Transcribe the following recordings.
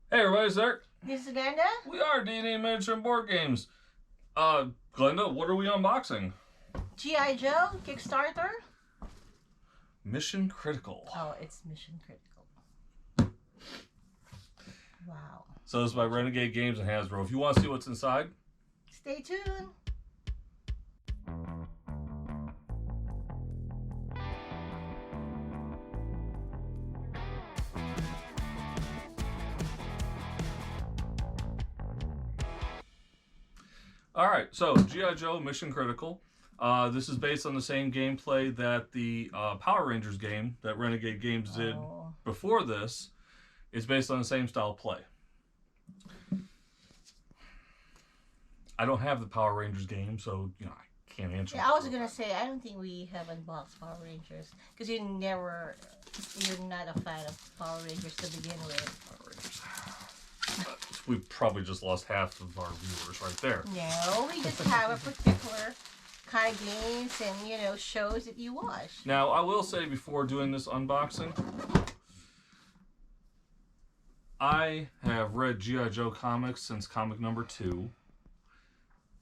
Hey everybody, it's Eric. This is Glenda. We are D&D Miniature and Board Games. Glenda, what are we unboxing? G.I. Joe, Kickstarter. Mission Critical. Oh, it's Mission Critical. Wow. So it's by Renegade Games and Hasbro. If you want to see what's inside, Stay tuned. Alright, so G.I. Joe Mission Critical. This is based on the same gameplay that the Power Rangers game that Renegade Games did before this. It's based on the same style of play. I don't have the Power Rangers game, so I can't answer. Yeah, I was gonna say I don't think we have unboxed Power Rangers because you're not a fan of Power Rangers to begin with. Power Rangers. We probably just lost half of our viewers right there. No, we just have a particular kind of games and shows that you watch. Now, I will say before doing this unboxing, I have read G.I. Joe comics since comic number 2.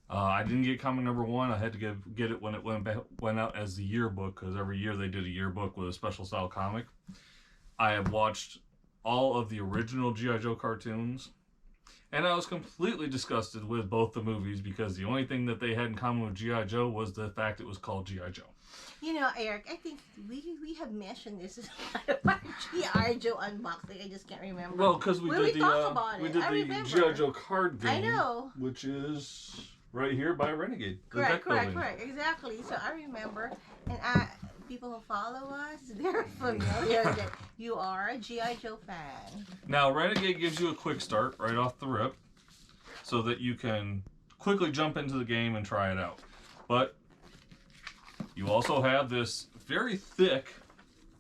I didn't get comic number 1. I had to get it when it went out as the yearbook, because every year they did a yearbook with a special style comic. I have watched all of the original G.I. Joe cartoons, and I was completely disgusted with both the movies because the only thing that they had in common with G.I. Joe was the fact it was called G.I. Joe. Eric, I think we have mentioned this as our G.I. Joe unboxing. I just can't remember. Well, because we did the G.I. Joe card game. I know. Which is right here by Renegade. Correct. Exactly. So I remember, and people who follow us, they're familiar that you are a G.I. Joe fan. Now, Renegade gives you a quick start right off the rip so that you can quickly jump into the game and try it out. But you also have this very thick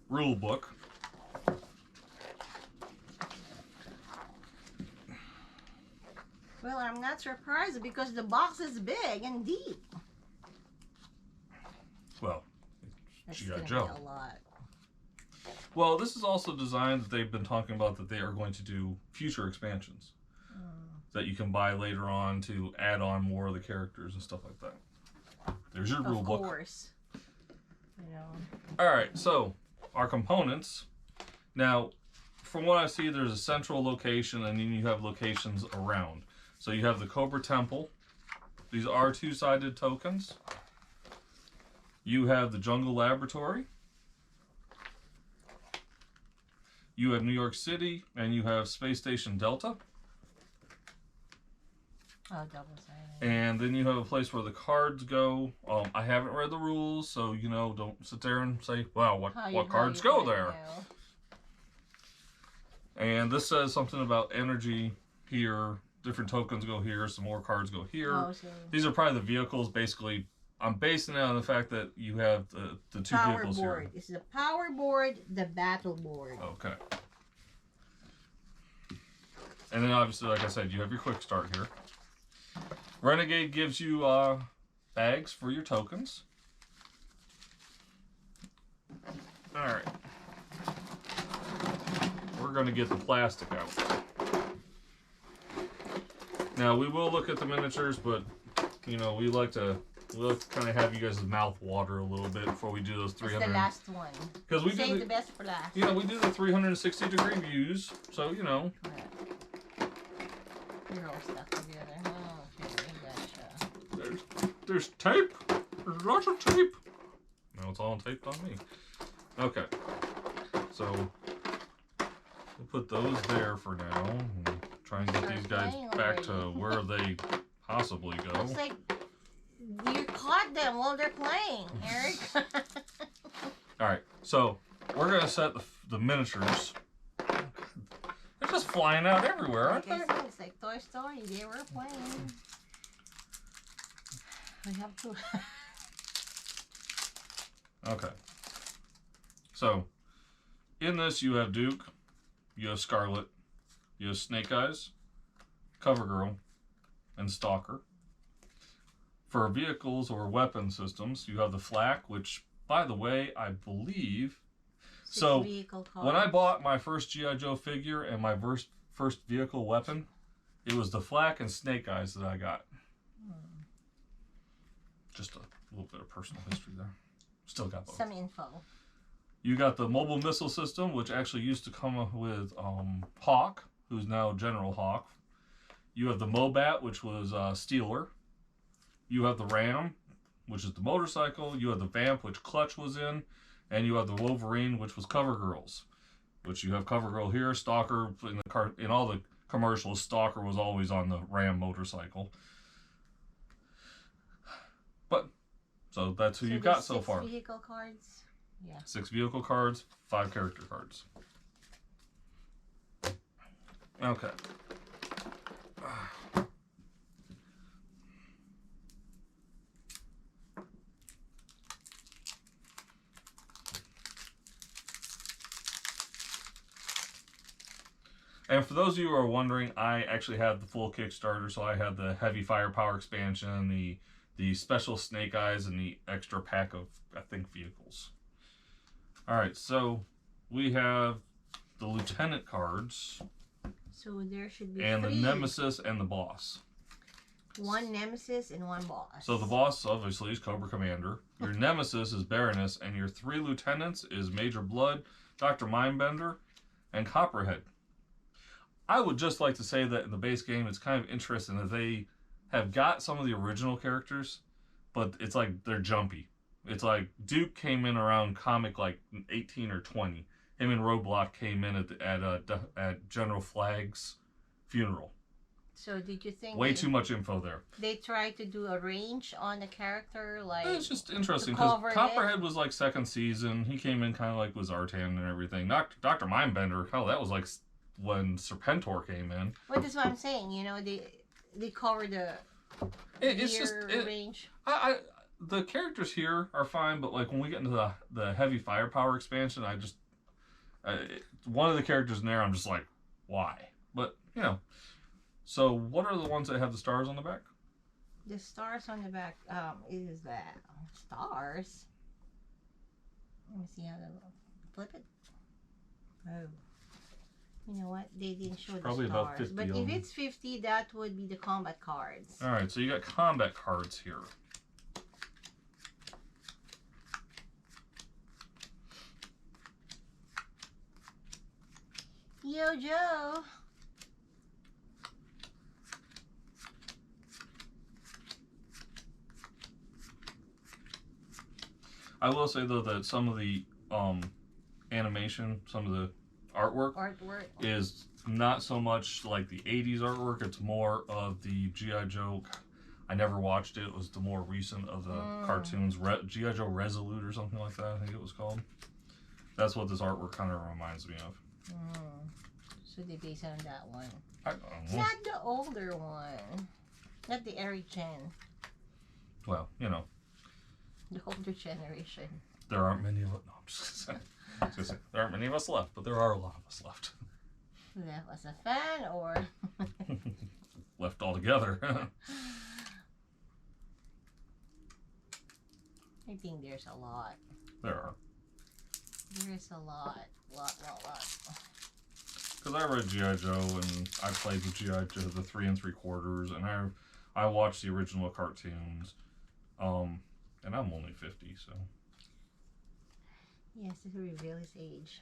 rule book. Well, I'm not surprised because the box is big and deep. Well, it's G.I. Joe. A lot. Well, this is also designed that they've been talking about that they are going to do future expansions that you can buy later on to add on more of the characters and stuff like that. There's your rule book. Of course. All right, so our components. Now, from what I see, there's a central location, and then you have locations around. So you have the Cobra Temple. These are two-sided tokens. You have the Jungle Laboratory. You have New York City, and you have Space Station Delta. Oh, double-sided. And then you have a place where the cards go. I haven't read the rules, so don't sit there and say, "Wow, what cards go there?" And this says something about energy here. Different tokens go here. Some more cards go here. Oh, so these are probably the vehicles. Basically, I'm basing it on the fact that you have the two vehicles board. here. This is the power board, the battle board. Okay. And then obviously, like I said, you have your quick start here. Renegade gives you bags for your tokens. Alright. We're going to get the plastic out. Now, we will look at the miniatures, but, we like to kind of have you guys' mouth water a little bit before we do those 300. That's the last one. Because we save the best for last. We do the 360-degree views, so, You're all stuck together. Oh, okay, gotcha. There's tape. There's lots of tape. Now it's all taped on me. Okay. So we'll put those there for now. And try and get these guys back to where they possibly go. Looks like you caught them while they're playing, Eric. All right. So we're gonna set the miniatures. They're just flying out everywhere, aren't they? It's like Toy Story. They were playing. We have to. Okay. So, in this you have Duke, you have Scarlet, you have Snake Eyes, CoverGirl, and Stalker. For vehicles or weapon systems, you have the Flak, which, by the way, I believe... So, when I bought my first G.I. Joe figure and my first vehicle weapon, it was the flak and snake eyes that I got. Just a little bit of personal history there. Still got both. Some info. You got the mobile missile system, which actually used to come with Hawk, who's now General Hawk. You have the Mobat, which was Steeler. You have the Ram, which is the motorcycle. You have the Vamp, which Clutch was in. And you have the Wolverine, which was Cover Girls. Which you have Cover Girl here, Stalker in all the commercials. Stalker was always on the Ram motorcycle. But so that's who you got so far. 6 vehicle cards. Yeah. 6 vehicle cards, 5 character cards. Okay. And for those of you who are wondering, I actually had the full Kickstarter, so I had the heavy firepower expansion, the special snake eyes, and the extra pack of, I think, vehicles. Alright, so we have the lieutenant cards. So there should be and 3. the nemesis and the boss. 1 nemesis and 1 boss. So the boss obviously is Cobra Commander. Your nemesis is Baroness, and your 3 lieutenants is Major Blood, Dr. Mindbender, and Copperhead. I would just like to say that in the base game, it's kind of interesting that they have got some of the original characters, but it's like they're jumpy. It's like Duke came in around comic like 18 or 20. Him and Roadblock came in at General Flag's funeral. So did you think way too much info there? They tried to do a range on the character, like it's just interesting because Copperhead was like 2nd season. He came in kind of like with Zartan and everything. Dr. Mindbender, hell, that was like when Serpentor came in. Well, that's what I'm saying. You know, they cover the range. The characters here are fine, but like when we get into the heavy firepower expansion, one of the characters in there, I'm just like, why? But you know, so what are the ones that have the stars on the back? The stars on the back is that stars. Let me see how to flip it. Oh. You know what? They didn't show Probably the stars. about 50 but of if them. it's 50, that would be the combat cards. All right, so you got combat cards here. Yo, Joe. I will say though that some of the animation, some of the artwork is not so much like the 80s artwork. It's more of the G.I. Joe. I never watched it. It was the more recent of the cartoons. G.I. Joe Resolute or something like that, I think it was called. That's what this artwork kind of reminds me of. So they base it on that one. I don't know. It's not the older one. Not the Eric Chen. Well, you know. The older generation. There aren't many of us. No, I'm just gonna say, there aren't many of us left, but there are a lot of us left. That was a fan or? Left altogether. I think there's a lot. There are. There's a lot. Lot. Because I read G.I. Joe and I played with G.I. Joe, the 3 3/4, and I watched the original cartoons. And I'm only 50, so. Yes, to reveal his age.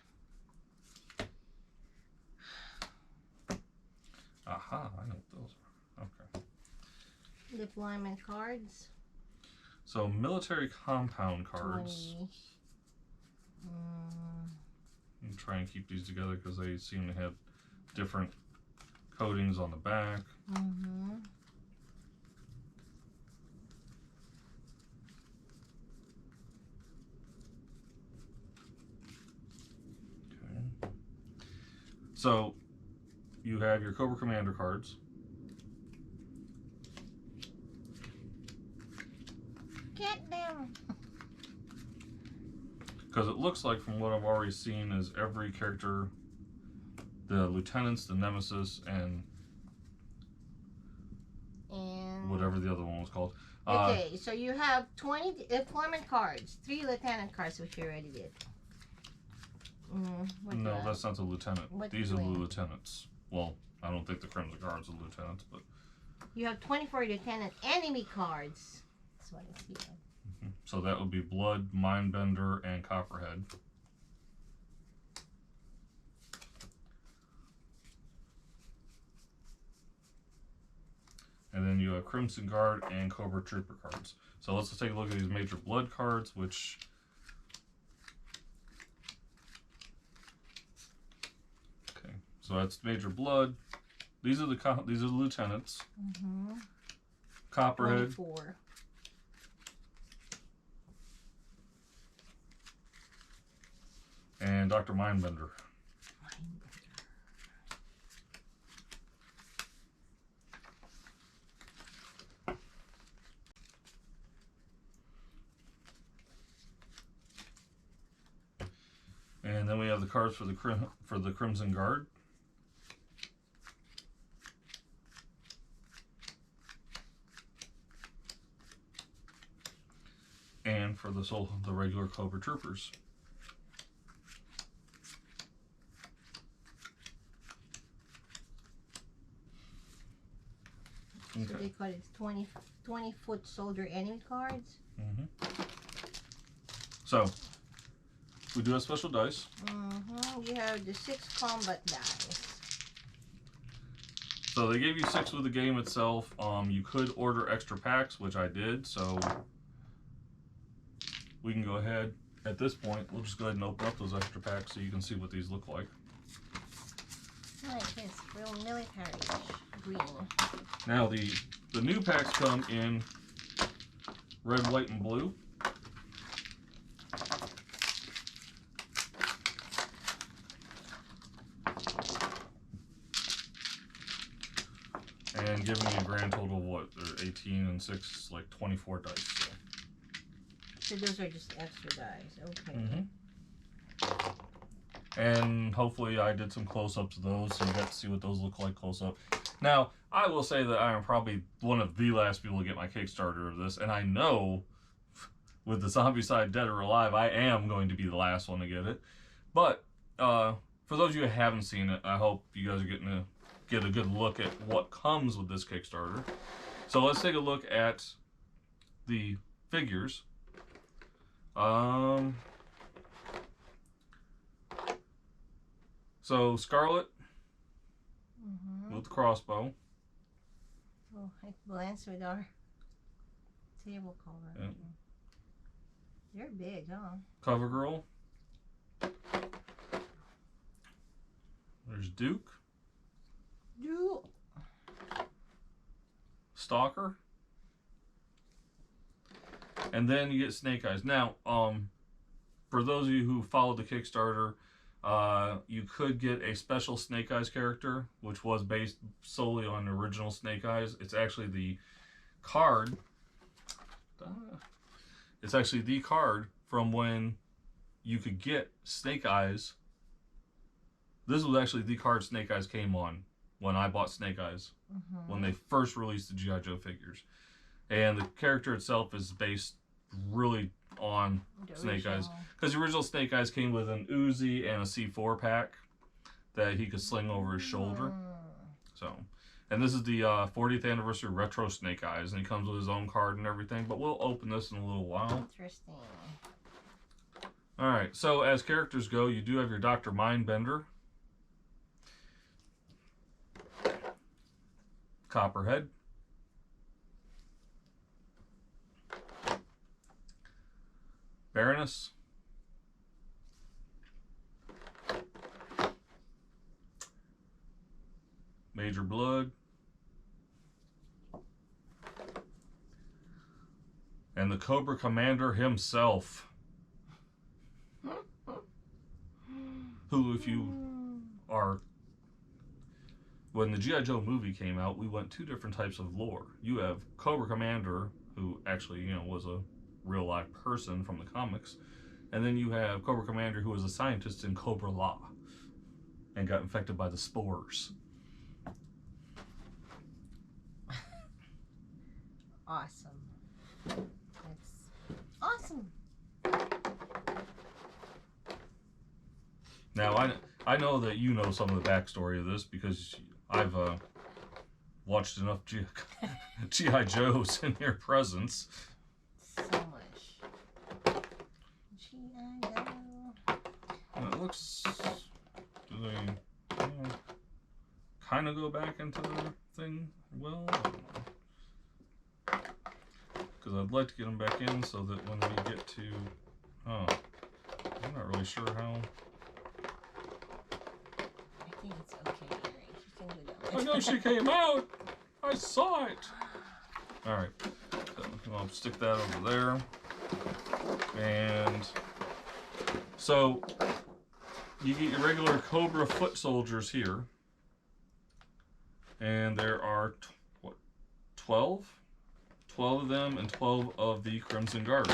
Aha, I know what those are. Okay. Deployment cards. So, military compound cards. 20. I'm trying to keep these together because they seem to have different coatings on the back. So, you have your Cobra Commander cards. Get them! Because it looks like, from what I've already seen, is every character, the lieutenants, the nemesis, and whatever the other one was called. Okay, so you have 20 deployment cards, 3 lieutenant cards, which you already did. No, that's not the lieutenant. These are the lieutenants. Well, I don't think the Crimson Guard's the lieutenants, but You have 24 lieutenant enemy cards. That's what I see. so that would be Blood, Mindbender, and Copperhead. And then you have Crimson Guard and Cobra Trooper cards. So let's take a look at these Major Blood cards, which... Okay, so that's Major Blood. These are the lieutenants. Mm-hmm. Copperhead. 24. And Dr. Mindbender. And then we have the cards for the Crimson Guard. And for the regular Cobra Troopers. Okay. So they call it 20-foot soldier enemy cards. Mm-hmm. So we do have special dice. Mm-hmm. You have the 6 combat dice. So they gave you 6 with the game itself. You could order extra packs, which I did. So we can go ahead. At this point, we'll just go ahead and open up those extra packs so you can see what these look like. Like this, real military green. Now the new packs come in red, white, and blue. And giving you a grand total of what? 18 and 6, like 24 dice. So those are just extra dice. Okay. Mm-hmm. And hopefully I did some close-ups of those so you got to see what those look like close-up. Now, I will say that I am probably one of the last people to get my Kickstarter of this, and I know with the Zombicide Dead or Alive, I am going to be the last one to get it. But for those of you who haven't seen it, I hope you guys are getting to get a good look at what comes with this Kickstarter. So let's take a look at the figures. So Scarlet with the crossbow. Oh, it blends with our table cover. Yeah. They're big, huh? Cover Girl. There's Duke. Duke. Stalker. And then you get Snake Eyes. Now, for those of you who followed the Kickstarter, you could get a special Snake Eyes character, which was based solely on the original Snake Eyes. It's actually the card. It's actually the card from when you could get Snake Eyes. This was actually the card Snake Eyes came on when I bought Snake Eyes, when they first released the G.I. Joe figures. And the character itself is based really on Snake Eyes, because the original Snake Eyes came with an Uzi and a C4 pack that he could sling over his shoulder. So, and this is the 40th anniversary retro Snake Eyes, and he comes with his own card and everything. But we'll open this in a little while. Interesting. All right. So as characters go, you do have your Dr. Mindbender, Copperhead, Baroness, Major Blood, and the Cobra Commander himself, who, if you are... When the G.I. Joe movie came out, we went 2 different types of lore. You have Cobra Commander, who actually, was a real life person from the comics. And then you have Cobra Commander, who was a scientist in Cobra La and got infected by the spores. Awesome. That's awesome. Now, I I know that you know some of the backstory of this because I've watched enough G.I. Joes in your presence. So much. G.I. Joe. And it looks... Do they kind of go back into their thing? Well, I don't know. Because I'd like to get them back in so that when we get to... Oh, I'm not really sure how... I think it's okay, Eric. You can do that. I know she came out! I saw it! Alright, so I'll stick that over there. And... So, you get your regular Cobra foot soldiers here. And there are, 12? 12 of them and 12 of the Crimson Guard.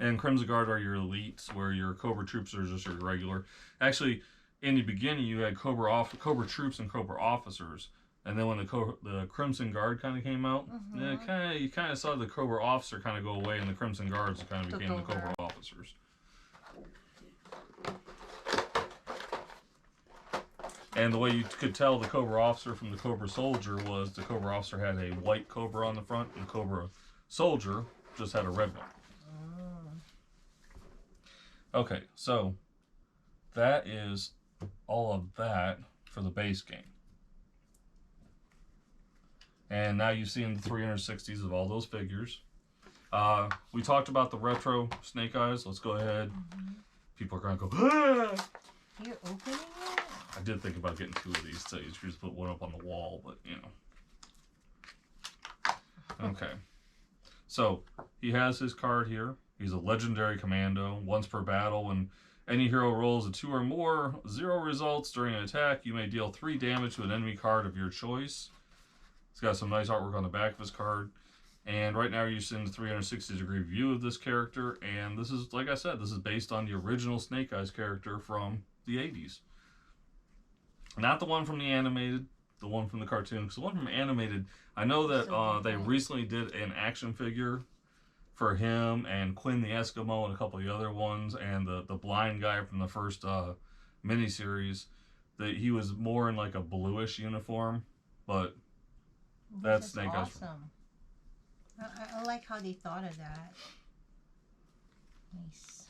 And Crimson Guard are your elites, where your Cobra troops are just your regular. Actually, in the beginning, you had Cobra troops and Cobra officers. And then when the Crimson Guard kind of came out, you kind of saw the Cobra officer kind of go away, and the Crimson Guards kind of became the Cobra officers. And the way you could tell the Cobra officer from the Cobra soldier was the Cobra officer had a white Cobra on the front, and the Cobra soldier just had a red one. Okay, so that is all of that for the base game. And now you've seen the 360s of all those figures. We talked about the retro Snake Eyes. Let's go ahead. People are going to go, ah! You're opening it? I did think about getting 2 of these too. You should just put one up on the wall, but you know. Okay. So, he has his card here. He's a legendary commando. Once per battle, when any hero rolls a 2 or more, 0 results during an attack, you may deal 3 damage to an enemy card of your choice. He's got some nice artwork on the back of his card. And right now you're seeing the 360-degree view of this character. And this is, like I said, this is based on the original Snake Eyes character from the 80s. Not the one from the animated, the one from the cartoon. Because the one from animated, I know that they recently did an action figure for him and Quinn the Eskimo and a couple of the other ones. And the blind guy from the first miniseries. That he was more in like a bluish uniform. But that's Snake Eyes. Awesome. I like how they thought of that. Nice.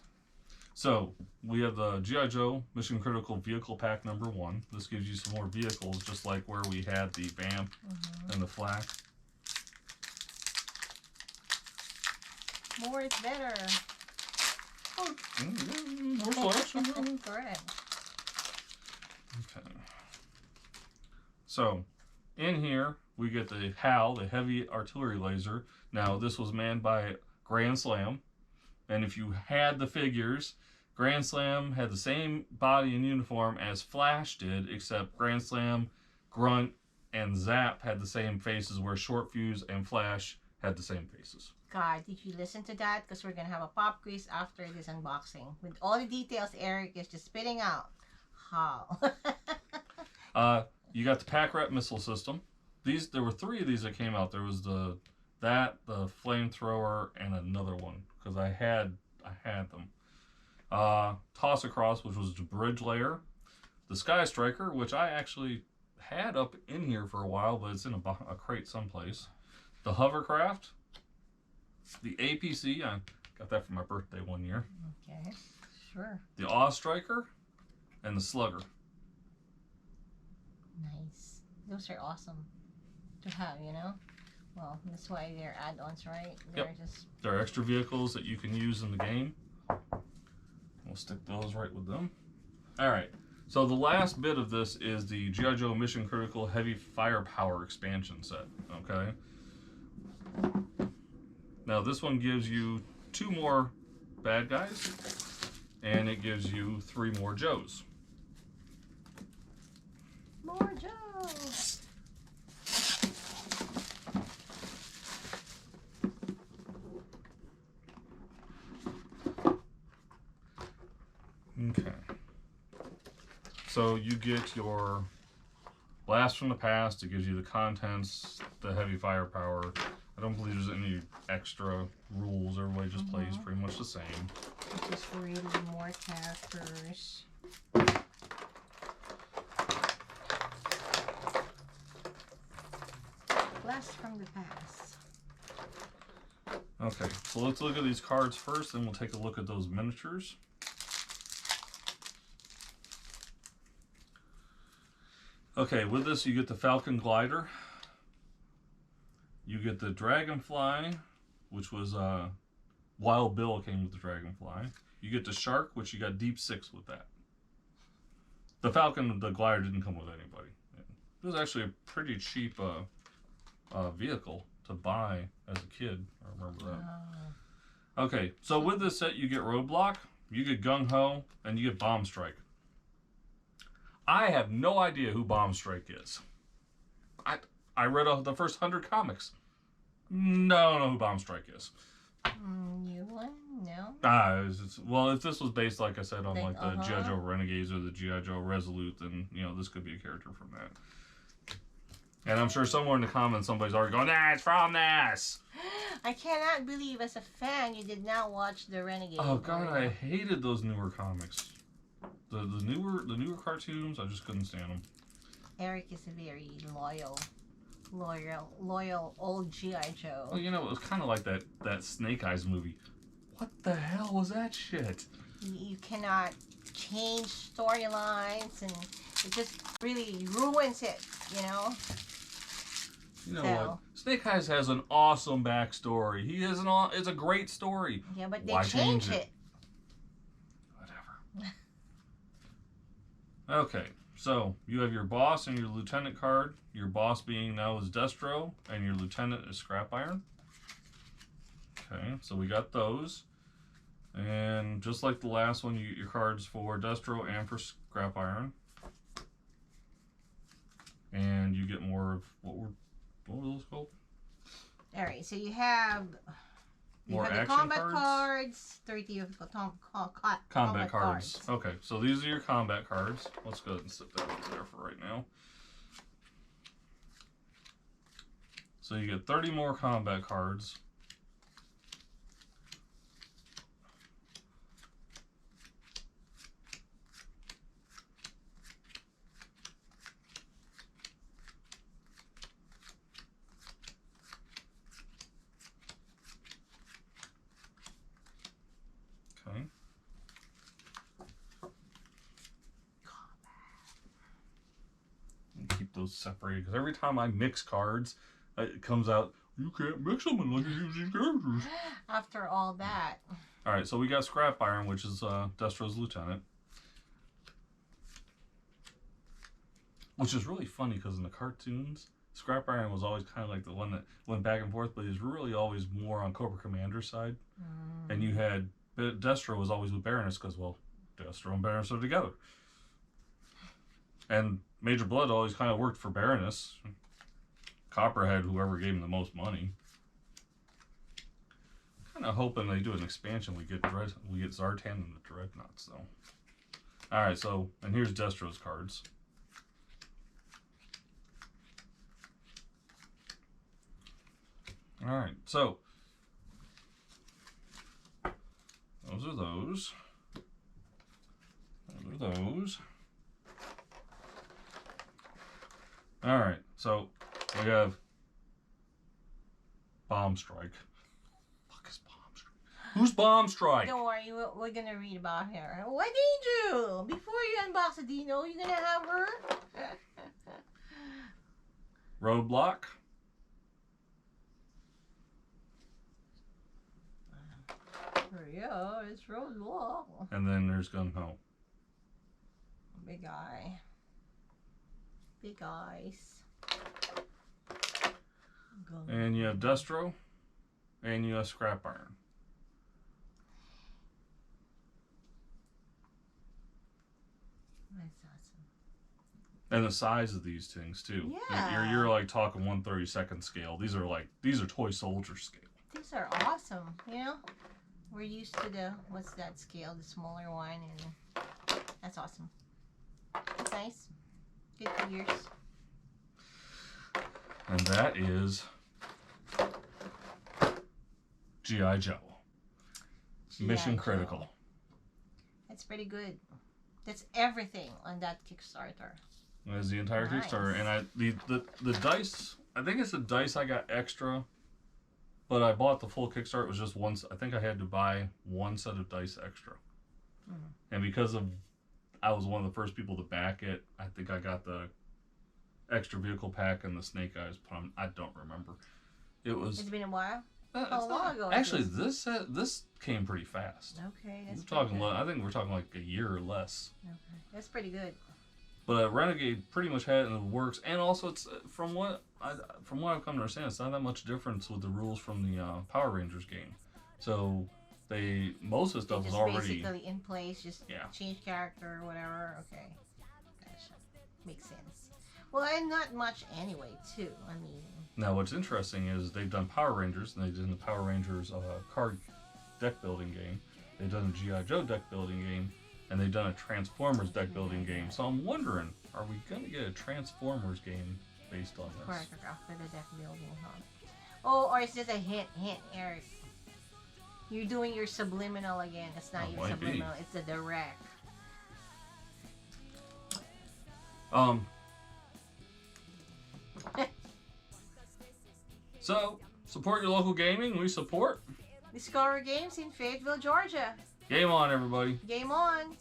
So, we have the G.I. Joe Mission Critical Vehicle Pack number 1. This gives you some more vehicles, just like where we had the Vamp and the Flak. More is better. Oh, more selection. Correct. Okay. So, in here, we get the HAL, the Heavy Artillery Laser. Now, this was manned by Grand Slam. And if you had the figures, Grand Slam had the same body and uniform as Flash did, except Grand Slam, Grunt, and Zap had the same faces, where Short Fuse and Flash had the same faces. God, did you listen to that? Because we're going to have a pop quiz after this unboxing. With all the details Eric is just spitting out. How? You got the Pack Rat missile system. There were 3 of these that came out. There was the flamethrower, and another one because I had them. Toss Across, which was the bridge layer. The Sky Striker, which I actually had up in here for a while, but it's in a crate someplace. The Hovercraft. The APC, I got that for my birthday one year. Okay, sure. The Awe Striker, and the Slugger. Nice. Those are awesome to have, you know? Well, that's why they're add-ons, right? They're extra vehicles that you can use in the game. We'll stick those right with them. Alright, so the last bit of this is the G.I. Joe Mission Critical Heavy Firepower expansion set, okay? Now this one gives you 2 more bad guys, and it gives you 3 more Joes. More Joes! Okay. So you get your Blast from the Past. It gives you the contents, the heavy firepower. I don't believe there's any extra rules. Everybody just plays pretty much the same. which is really more characters. Blast from the past. Okay, so let's look at these cards first, then we'll take a look at those miniatures. Okay, with this you get the Falcon Glider. You get the Dragonfly, which was Wild Bill came with the Dragonfly. You get the Shark, which you got Deep Six with that. The Falcon, the Glider didn't come with anybody. It was actually a pretty cheap vehicle to buy as a kid. I remember that. Okay, so with this set you get Roadblock, you get Gung Ho, and you get Bomb Strike. I have no idea who Bomb Strike is. I read the first 100 comics. No, I don't know who Bomb Strike is. New one? No? Well, if this was based, like I said, on like the G.I. Joe Renegades or the G.I. Joe Resolute, then, you know, this could be a character from that. And I'm sure somewhere in the comments somebody's already going, nah, it's from this! I cannot believe, as a fan, you did not watch the Renegade. Oh, God, I hated those newer comics. The newer cartoons, I just couldn't stand them. Eric is a very loyal old G.I. Joe. Well, you know, it was kind of like that Snake Eyes movie. What the hell was that shit? You cannot change storylines, and it just really ruins it, you know? You know what? Snake Eyes has an awesome backstory. It's a great story. Yeah, but they Why change it. Whatever. Okay, so you have your boss and your lieutenant card. Your boss being now is Destro, and your lieutenant is Scrap Iron. Okay, so we got those. And just like the last one, you get your cards for Destro and for Scrap Iron. And you get more of what were those called? All right, so you have the combat cards, 30 of the combat cards. Okay, so these are your combat cards. Let's go ahead and sit that over there for right now. So you get 30 more combat cards. Okay. And keep those separated, because every time I mix cards, it comes out, you can't mix them unless you use these characters. After all that. Alright, so we got Scrap Iron, which is Destro's lieutenant. Which is really funny, because in the cartoons, Scrap Iron was always kind of like the one that went back and forth, but he's really always more on Cobra Commander's side. And you had, Destro was always with Baroness, because, well, Destro and Baroness are together. And Major Blood always kind of worked for Baroness. Copperhead, whoever gave him the most money. Kind of hoping they do an expansion. We get Zartan and the Dreadnoughts, though. All right, so and here's Destro's cards. All right, so those are those. Those are those. All right, so we have Bomb Strike. Fuck is Bomb Strike? Who's Bomb Strike? Don't worry, we're gonna read about her. What did you? Before you unbox it, do you know you're gonna have her? Roadblock. Yeah, it's Roadblock. And then there's Gung Ho. Big eye. Big eyes. And you have Destro, and you have Scrap Iron. That's awesome. And the size of these things too. Yeah. You're like talking 1/32 scale. These are toy soldier scale. These are awesome. You know, we're used to the what's that scale, the smaller one, and that's awesome. That's nice. Good figures. And that is G.I. Joe. Mission Critical. It's pretty good. That's everything on that Kickstarter. It was the entire Nice. Kickstarter, and the dice. I think it's the dice I got extra, but I bought the full Kickstarter. It was just once. I think I had to buy one set of dice extra, and because of I was one of the first people to back it, I think I got the extra vehicle pack and the snake eyes put on. I don't remember. It was. It's been a while. It's How long ago? Actually, this came pretty fast. Okay, that's We're talking. pretty good. I think we're talking like a year or less. Okay, that's pretty good. But Renegade pretty much had it in the works, and also it's from what I've come to understand, it's not that much difference with the rules from the Power Rangers game. So most of the stuff Just was already basically in place, just Yeah. change character or whatever. Okay, gotcha. Makes sense. Well, and not much anyway, too. I mean, Now, what's interesting is they've done Power Rangers, and they did the Power Rangers card deck building game. They've done a G.I. Joe deck building game, and they've done a Transformers deck building game. So I'm wondering, are we going to get a Transformers game based on this? choreographed for the deck building, huh? Oh, or is this a hint, Eric? You're doing your subliminal again. It's not your Might be. subliminal, it's a direct. So, support your local gaming. We support. Discover Games in Fayetteville, Georgia. Game on, everybody. Game on!